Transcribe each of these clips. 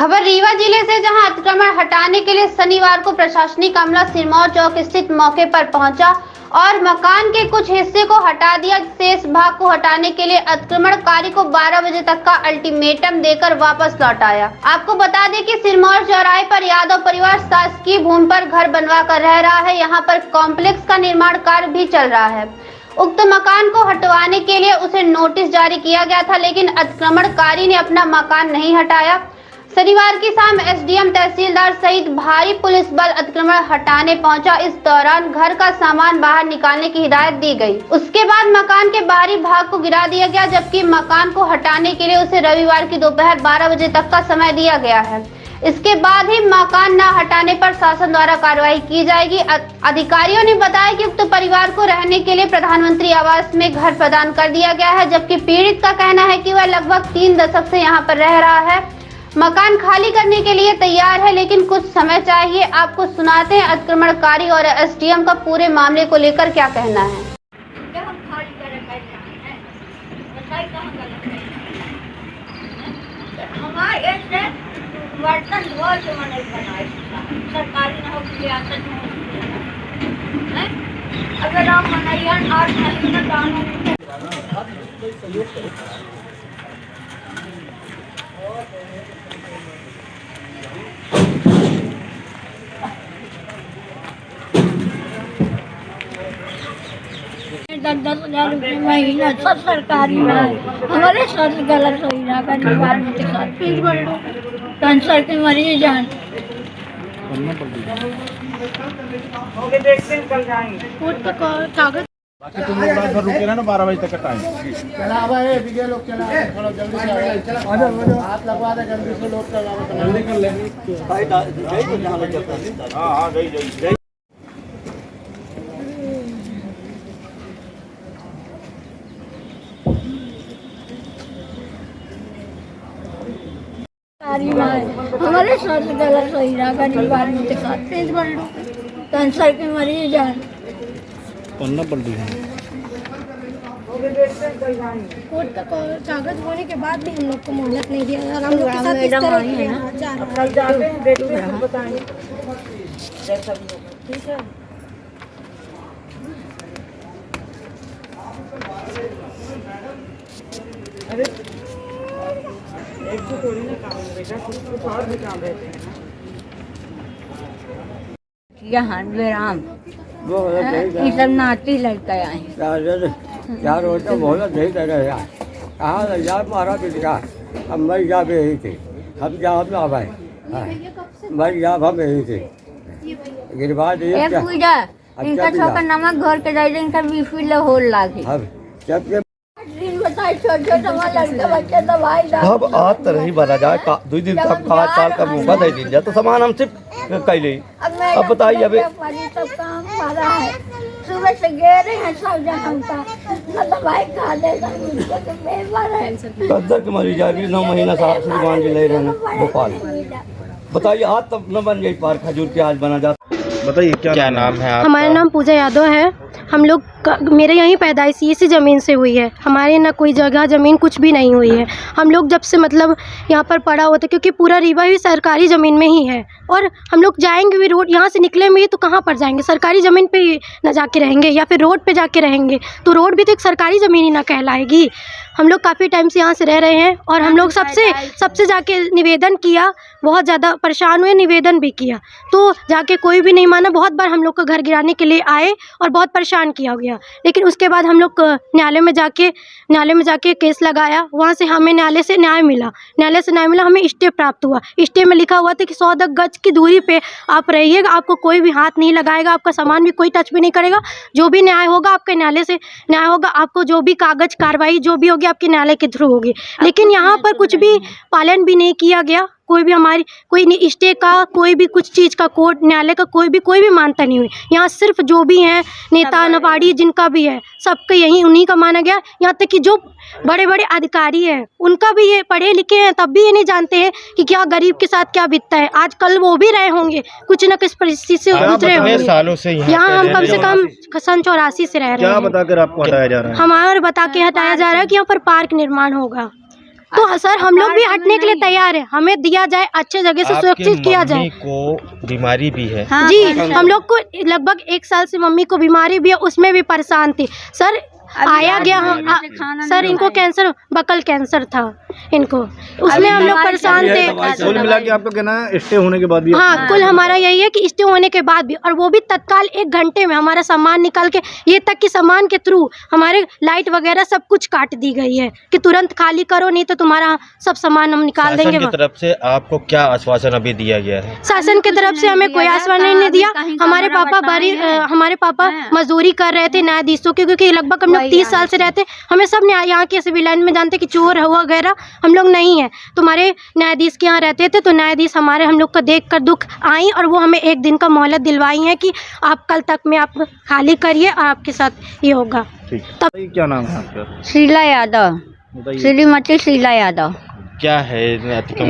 खबर रीवा जिले से, जहां अतिक्रमण हटाने के लिए शनिवार को प्रशासनिक अमला सिरमौर चौक स्थित मौके पर पहुंचा और मकान के कुछ हिस्से को हटा दिया। शेष भाग को हटाने के लिए अतिक्रमणकारी को 12 बजे तक का अल्टीमेटम देकर वापस लौट आया। आपको बता दें कि सिरमौर चौराहे पर यादव परिवार शासकीय भूमि पर घर बनवा कर रह रहा है। यहाँ पर कॉम्प्लेक्स का निर्माण कार्य भी चल रहा है। उक्त मकान को हटवाने के लिए उसे नोटिस जारी किया गया था, लेकिन अतिक्रमणकारी ने अपना मकान नहीं हटाया। शनिवार की शाम एसडीएम तहसीलदार सहित भारी पुलिस बल अतिक्रमण हटाने पहुंचा। इस दौरान घर का सामान बाहर निकालने की हिदायत दी गई। उसके बाद मकान के बाहरी भाग को गिरा दिया गया, जबकि मकान को हटाने के लिए उसे रविवार की दोपहर 12 बजे तक का समय दिया गया है। इसके बाद ही मकान न हटाने पर शासन द्वारा कार्रवाई की जाएगी। अधिकारियों ने बताया कि उक्त परिवार को रहने के लिए प्रधानमंत्री आवास में घर प्रदान कर दिया गया है, जबकि पीड़ित का कहना है कि वह लगभग 3 दशक से यहाँ पर रह रहा है। मकान खाली करने के लिए तैयार है, लेकिन कुछ समय चाहिए। आपको सुनाते हैं अतिक्रमणकारी और एसडीएम का पूरे मामले को लेकर क्या कहना है। अगर आप मनाइए 8 महीने में दान ₹10,000 महीना सब सरकारी में हमारे साथ गलत हो रहा है। के साथ फीस भर लो, कैंसर के मरीज जान कागज। बाकी तुम लोग रात भर रुके रहना, 12 बजे तक का टाइम चला। अब ये लोग चला, थोड़ा जल्दी से हाथ लगवा दे, जल्दी से लोग जल्दी कर ले। हाँ गई। हमारे साथ गलत हो रहा है, गरीब आदमी के साथ फीस भर लो, कैंसर के मरीज जान पन्ना पड़ रही है। कोर्ट का कागज होने के बाद भी हम लोग को मोहलत नहीं दिया। हम लोग के साथ इस तरह है ना, कल जाते हैं बेटी को बताएंगे। ठीक है, अरे एक तो थोड़ी ना काम बेटा, कुछ और भी काम रहते हैं यहाँ बेराम ये सब नाती लड़का है यार वो तो बहुत नहीं कर रहे यार। कहाँ लग जा मारा पिटका, हम मर जा भी यही थे, हम जा हम ना भाई मर जा हम यही थे। गिरवा दिए इनका छोटा नमक घर के जाए, इनका बीफी होल लागे। अब जब अब आज तो नहीं बना जाए, 2 दिन तक 5 साल का मौका दे दी जाए तो सामान हम सिर्फ कैले। अब बताइए, अभी सब काम पड़ा है, सुबह से गए रहे हैं सब जगह का, मतलब भाई खा देगा कद्दर के मरीज अभी 9 महीना श्रीमान जी ले रहे हैं भोपाल। बताइए आज तब न बन जाए पार्क खजूर के, आज बना जा। बताइए क्या नाम है आपका? हमारा नाम पूजा यादव है। हम लोग मेरे यहीं पैदाइश इसी ज़मीन से हुई है। हमारे ना कोई जगह ज़मीन कुछ भी नहीं हुई है। हम लोग जब से मतलब यहाँ पर पड़ा हुआ था, क्योंकि पूरा रीवा ही सरकारी ज़मीन में ही है, और हम लोग जाएंगे भी रोड यहाँ से निकले में ही तो कहाँ पर जाएंगे, सरकारी ज़मीन पे ही ना जाके रहेंगे या फिर रोड पे जाके रहेंगे, तो रोड भी तो एक सरकारी ज़मीन ही ना कहलाएगी। हम लोग काफ़ी टाइम से यहाँ से रह रहे हैं, और हम लोग सबसे जाके निवेदन किया, बहुत ज़्यादा परेशान हुए, निवेदन भी किया, तो जाके कोई भी नहीं माना। बहुत बार हम लोग का घर गिराने के लिए आए और बहुत परेशान किया गया, लेकिन उसके बाद हम लोग न्यायालय में जाके केस लगाया। वहाँ से हमें न्यायालय से न्याय मिला, हमें स्टे प्राप्त हुआ। स्टे में लिखा हुआ था कि 100 गज की दूरी पे आप रहिएगा, आपको कोई भी हाथ नहीं लगाएगा, आपका सामान भी कोई टच भी नहीं करेगा। जो भी न्याय होगा आपके न्यायालय से न्याय होगा, आपको जो भी कागज कार्रवाई जो भी होगी आपके न्यायालय के थ्रू होगी। लेकिन यहाँ पर कुछ भी पालन भी नहीं किया गया। कोई भी हमारी कोई स्टे का, कोई भी कुछ चीज़ का, कोर्ट न्यायालय का कोई भी मानता नहीं हुई। यहाँ सिर्फ जो भी हैं नेता नवाड़ी जिनका भी है, सबका यही उन्हीं का माना गया। यहाँ तक कि जो बड़े बड़े अधिकारी हैं उनका भी ये पढ़े लिखे हैं, तब भी ये नहीं जानते हैं कि क्या गरीब के साथ क्या बीतता है। आज कल वो भी रहे होंगे, कुछ न कुछ परिस्थिति से गुजरे होंगे। सालों से यहाँ हम कम से कम सन 84 से रह रहे हैं। क्या बताकर आपको हटाया जा रहा है? हमारे बता के हटाया जा रहा है कि यहाँ पर पार्क निर्माण होगा। तो सर हम लोग भी हटने के लिए तैयार है, हमें दिया जाए, अच्छे जगह से सुरक्षित किया जाए। को बीमारी भी है जी, हम लोग को लगभग 1 साल से मम्मी को बीमारी भी है, उसमें भी परेशान थी सर। आया गया सर, इनको कैंसर, बकल कैंसर था इनको, उसमें हम लोग परेशान थे। कुल मिला के आपको कहना स्टे होने के बाद भी? हाँ, कुल हमारा यही है कि स्टे होने के बाद भी, और वो भी तत्काल 1 घंटे में हमारा सामान निकाल के, ये तक कि सामान के थ्रू हमारे लाइट वगैरह सब कुछ काट दी गई है कि तुरंत खाली करो, नहीं तो तुम्हारा सब सामान हम निकाल देंगे। शासन की तरफ से आपको क्या आश्वासन अभी दिया गया है? शासन की तरफ से हमें कोई आश्वासन नहीं दिया। हमारे पापा मजदूरी कर रहे थे न्यायाधीशों के, क्योंकि लगभग हम लोग 30 साल से रहते, हमें सब यहाँ के सिविल लाइन में जानते कि चोर वगैरह हम लोग नहीं है। तुम्हारे न्यायाधीश के यहाँ रहते थे, तो न्यायाधीश हमारे हम लोग को देख कर दुख आई, और वो हमें 1 दिन का मोहलत दिलवाई है कि आप कल तक में आप खाली करिए, आपके साथ ये होगा। तब क्या नाम है आपका? शीला यादव, श्रीमती शीला यादव। क्या है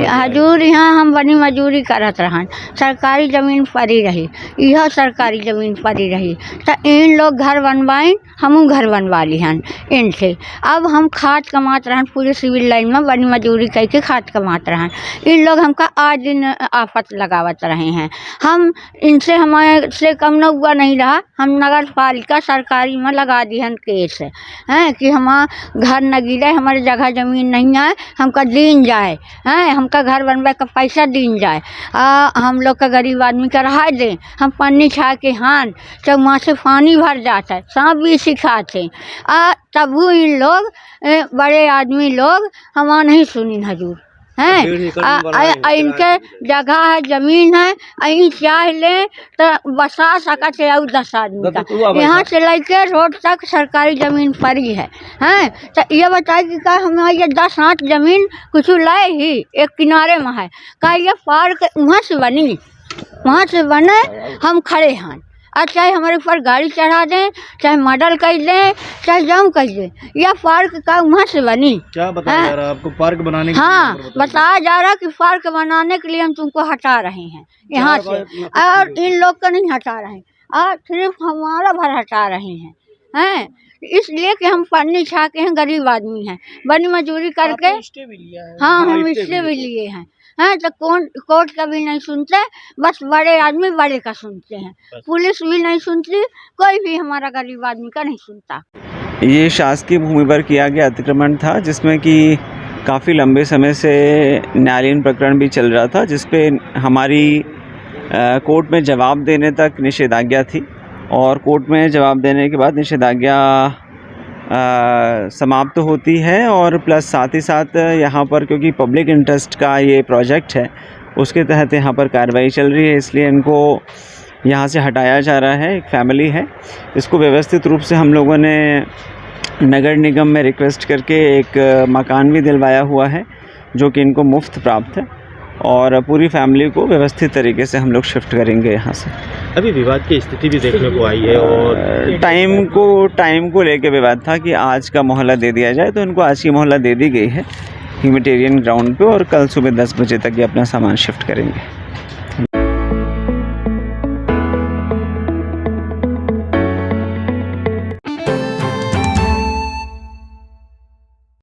हजूर, यहाँ हम बनी मजूरी करत रहन, सरकारी ज़मीन पड़ी रही, यह सरकारी ज़मीन पड़ी रही, तो इन लोग घर बनवाइन, हमू घर बनवा लिहन इनसे। अब हम खाद कमात रहन, पूरे सिविल लाइन में बनी मजूरी करके खाद कमात रहन। इन लोग हमका आज दिन आफत लगावत रहे हैं। हम इनसे, हमारे से कम न हुआ नहीं रहा, हम नगर पालिका सरकारी में लगा दिहन केस हैं कि हमारा घर न गिरे, हमारे जगह ज़मीन नहीं है, हमका दीन जाए, हैं हमका घर बनवा का पैसा दीन जाए, हम लोग का गरीब आदमी का रहा दें। हम पन्नी छा के हान, जब वहाँ से पानी भर जाता है, सांप भी सिखाते, तब इन लोग बड़े आदमी लोग हमारा नहीं सुनी हजूर हैं। इनके जगह है, ज़मीन है, अहीं चाह लें तो बसा सकते और 10 आदमी का। यहाँ से लेके रोड तक सरकारी ज़मीन पड़ी है, हैं। तो ये बताए कि का हमारे ये 10 हाथ ज़मीन कुछ लाए ही एक किनारे में है, का ये पार्क वहाँ से बनी, वहाँ से बने, हम खड़े हैं। और चाहे हमारे ऊपर गाड़ी चढ़ा दें, चाहे मॉडल कर दें, चाहे जाऊँ कर दें, यह पार्क का वहाँ से बनी। क्या बताया जा रहा है आपको पार्क बनाने के लिए? हाँ, बताया जा रहा है कि पार्क बनाने के लिए हम तुमको हटा रहे हैं यहाँ से, और इन लोग को नहीं हटा रहे हैं, और सिर्फ हमारा भर हटा रहे हैं इसलिए कि हम पन्नी छा के हैं, गरीब आदमी हैं, बड़ी मजदूरी करके। हाँ, हम इसलिए भी लिए हैं, तो कोर्ट का भी नहीं सुनते, बस बड़े आदमी बड़े का सुनते हैं, पुलिस भी नहीं सुनती, कोई भी हमारा गरीब आदमी का नहीं सुनता। ये शासकीय भूमि पर किया गया अतिक्रमण था, जिसमें कि काफ़ी लंबे समय से न्यायालयीन प्रकरण भी चल रहा था, जिस पे हमारी कोर्ट में जवाब देने तक निषेधाज्ञा थी, और कोर्ट में जवाब देने के बाद निषेधाज्ञा समाप्त होती है, और प्लस साथ ही साथ यहाँ पर क्योंकि पब्लिक इंटरेस्ट का ये प्रोजेक्ट है, उसके तहत यहाँ पर कार्रवाई चल रही है, इसलिए इनको यहाँ से हटाया जा रहा है। एक फैमिली है, इसको व्यवस्थित रूप से हम लोगों ने नगर निगम में रिक्वेस्ट करके एक मकान भी दिलवाया हुआ है, जो कि इनको मुफ्त प्राप्त है, और पूरी फैमिली को व्यवस्थित तरीके से हम लोग शिफ्ट करेंगे यहाँ से। अभी विवाद की स्थिति भी देखने को आई है, और टाइम को लेके विवाद था कि आज का मोहलत दे दिया जाए, तो इनको आज की मोहलत दे दी गई है ह्यूमैनिटेरियन ग्राउंड पे, और कल सुबह 10 बजे तक ये अपना सामान शिफ्ट करेंगे।